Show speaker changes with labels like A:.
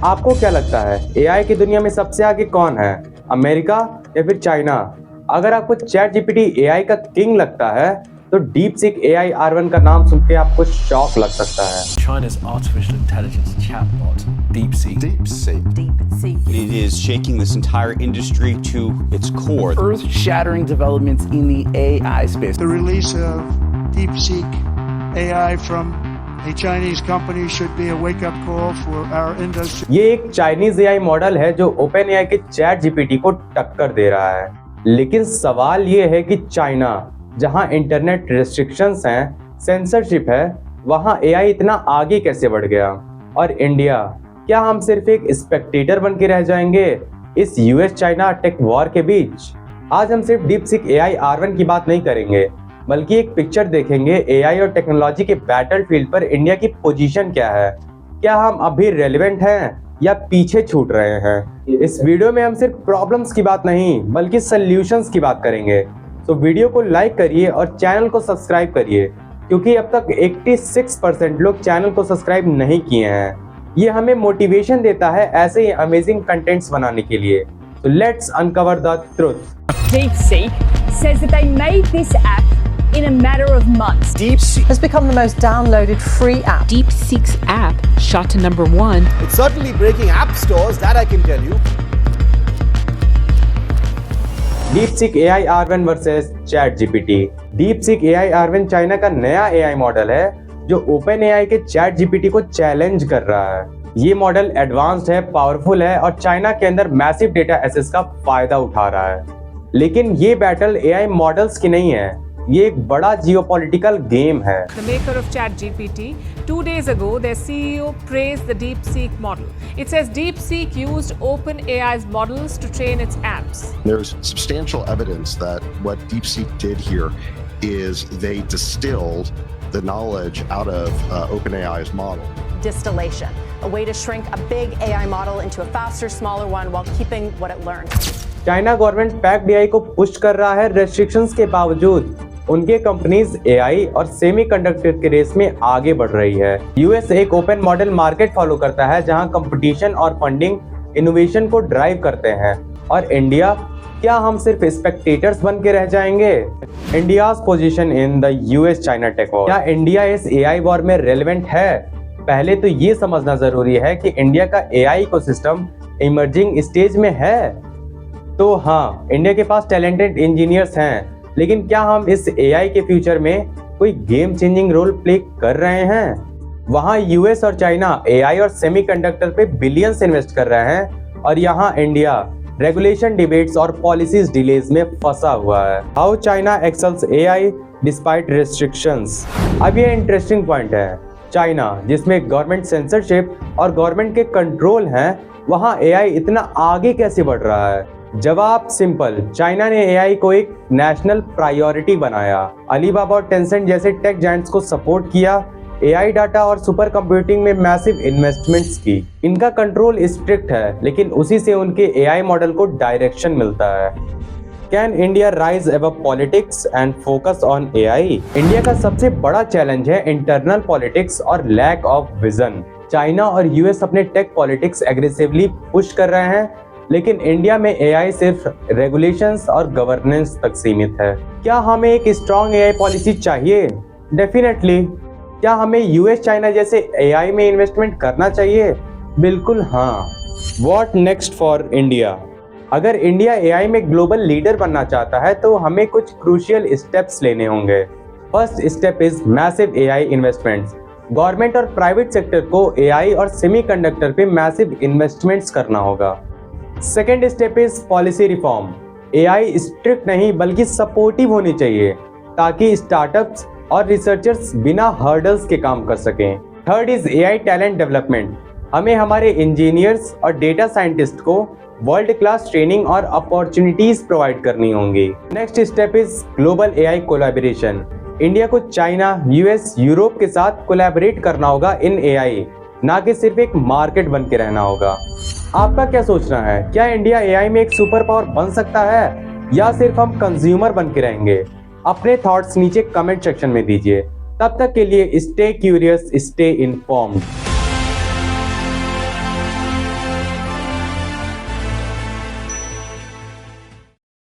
A: आपको क्या लगता है एआई की दुनिया में सबसे आगे कौन है, अमेरिका या फिर चाइना? अगर आपको चैट जीपीटी एआई का किंग लगता है तो DeepSeek AI R1 का नाम सुन के आपको शॉक लग सकता है।
B: China's artificial intelligence chatbot, DeepSeek.
C: It is shaking this entire industry to its core.
D: Earth-shattering developments in the AI space.
E: The release of DeepSeek AI from a Chinese company should be a wake-up call for our industry.
A: ये एक Chinese AI model है जो OpenAI के chat GPT को टक्कर दे रहा है। लेकिन सवाल ये है कि चाइना, जहां इंटरनेट रेस्ट्रिक्शंस हैं, सेंसरशिप है, वहां AI इतना आगे कैसे बढ़ गया? और इंडिया, क्या हम सिर्फ एक स्पेक्टेटर बन के रह जाएंगे इस US चाइना टेक वॉर के बीच? आज हम सिर्फ DeepSeek AI R1 की बात नहीं करेंगे, बल्कि एक पिक्चर देखेंगे AI और टेक्नोलॉजी के बैटलफील्ड पर इंडिया की पोजीशन क्या है। क्या हम अभी रेलेवेंट हैं या पीछे छूट रहे हैं? इस वीडियो में हम सिर्फ प्रॉब्लम्स की बात नहीं बल्कि सॉल्यूशंस की बात करेंगे। तो वीडियो को लाइक करिए और चैनल को सब्सक्राइब करिए, क्योंकि अब तक 86% लोग चैनल को सब्सक्राइब नहीं किए हैं। ये हमें मोटिवेशन देता है ऐसे ही अमेजिंग कंटेंट्स बनाने के लिए। तो let's uncover the truth.
F: DeepSeek says that they made this app in a matter of months.
G: DeepSeek has become the most downloaded free app.
H: DeepSeek's app shot to #1.
I: It's certainly breaking app stores, that I can tell you.
A: DeepSeek AI R1 versus ChatGPT। DeepSeek AI R1 China का नया AI model है जो OpenAI के ChatGPT को challenge कर रहा है। ये मॉडल एडवांस्ड है, पावरफुल है और चाइना के अंदर मैसिव डेटा एक्सेस का फायदा उठा रहा है। लेकिन ये बैटल AI मॉडल्स की नहीं है, ये एक बड़ा जियोपॉलिटिकल गेम है।
J: The maker of ChatGPT, 2 days ago, their CEO praised the DeepSeek model. It says DeepSeek used OpenAI's models to train its apps.
K: There's substantial evidence that what DeepSeek did here is they distilled the knowledge out of OpenAI's model.
G: Distillation, a way to shrink a big AI model into a faster, smaller one while keeping what it learned.
A: China government packed AI को push कर रहा है restrictions के बावजूद। उनके companies AI और semiconductor के race में आगे बढ़ रही है। US एक ओपन मॉडल मार्केट फॉलो करता है जहां कंपटीशन और फंडिंग इनोवेशन को ड्राइव करते हैं। और इंडिया, क्या हम सिर्फ स्पेक्टेटर्स बन के रह जाएंगे? India's position in the US China tech war. क्या इंडिया इस AI वॉर में रेलेवेंट है? पहले तो ये समझना जरूरी है कि इंडिया का AI इकोसिस्टम इमर्जिंग स्टेज में है। तो हाँ, इंडिया के पास टैलेंटेड इंजीनियर्स हैं, लेकिन क्या हम इस AI के फ्यूचर में कोई गेम चेंजिंग रोल प्ले कर रहे हैं? वहाँ US और चाइना AI और सेमीकंडक्टर पे बिलियंस इन्वेस्ट कर रहे हैं और यहाँ इंडिया रेगुलेशन डिबेट्स और पॉलिसीज डिलेज में फंसा हुआ है। How China excels AI despite restrictions. अब ये इंटरेस्टिंग पॉइंट है। चाइना, जिसमें गवर्नमेंट सेंसरशिप और गवर्नमेंट के कंट्रोल हैं, वहाँ AI इतना आगे कैसे बढ़ रहा है? जवाब सिंपल, चाइना ने AI को एक नेशनल प्रायोरिटी बनाया। अलीबाबा और टेंसेंट जैसे टेक जायंट्स को सपोर्ट किया, AI डाटा और सुपर कंप्यूटिंग में मैसिव इन्वेस्टमेंट्स की। इनका कंट्रोल स्ट्रिक्ट है, लेकिन उसी से उनके AI मॉडल को डायरेक्शन मिलता है। Can India rise above politics and focus on AI? India का सबसे बड़ा चैलेंज है इंटरनल पॉलिटिक्स और लैक ऑफ विजन। चाइना और US अपने टेक पॉलिटिक्स एग्रेसिवली पुश कर रहे हैं, लेकिन इंडिया में AI सिर्फ रेगुलेशंस और गवर्नेंस तक सीमित है। क्या हमें एक स्ट्रॉन्ग AI पॉलिसी चाहिए? डेफिनेटली। क्या हमें US चाइना जैसे AI में इन्वेस्टमेंट करना चाहिए? बिल्कुल हाँ। What next for India? अगर इंडिया AI में ग्लोबल लीडर बनना चाहता है तो हमें कुछ क्रूशियल स्टेप्स लेने होंगे। First step is massive AI investments. Government और प्राइवेट सेक्टर को AI और सेमीकंडक्टर पे मैसिव इन्वेस्टमेंट्स करना होगा। Second step is policy reform. AI strict नहीं बल्कि सपोर्टिव होनी चाहिए ताकि स्टार्टअप्स और रिसर्चर्स बिना हर्डल्स के काम कर सकें। Third is AI talent development. हमें हमारे इंजीनियर्स और डेटा साइंटिस्ट को वर्ल्ड क्लास ट्रेनिंग और अपॉर्चुनिटीज प्रोवाइड करनी होंगी। Next step is global AI collaboration. India को चाइना, US, यूरोप के साथ कोलैबोरेट करना होगा इन AI, ना कि सिर्फ एक मार्केट बन के रहना होगा। आपका क्या सोचना है? क्या इंडिया AI में एक सुपर पावर बन सकता है या सिर्फ हम कंज्यूमर बन के रहेंगे? अपने थॉट्स नीचे कमेंट सेक्शन में दीजिए। तब तक के लिए स्टे क्यूरियस, स्टे इन्फॉर्म्ड।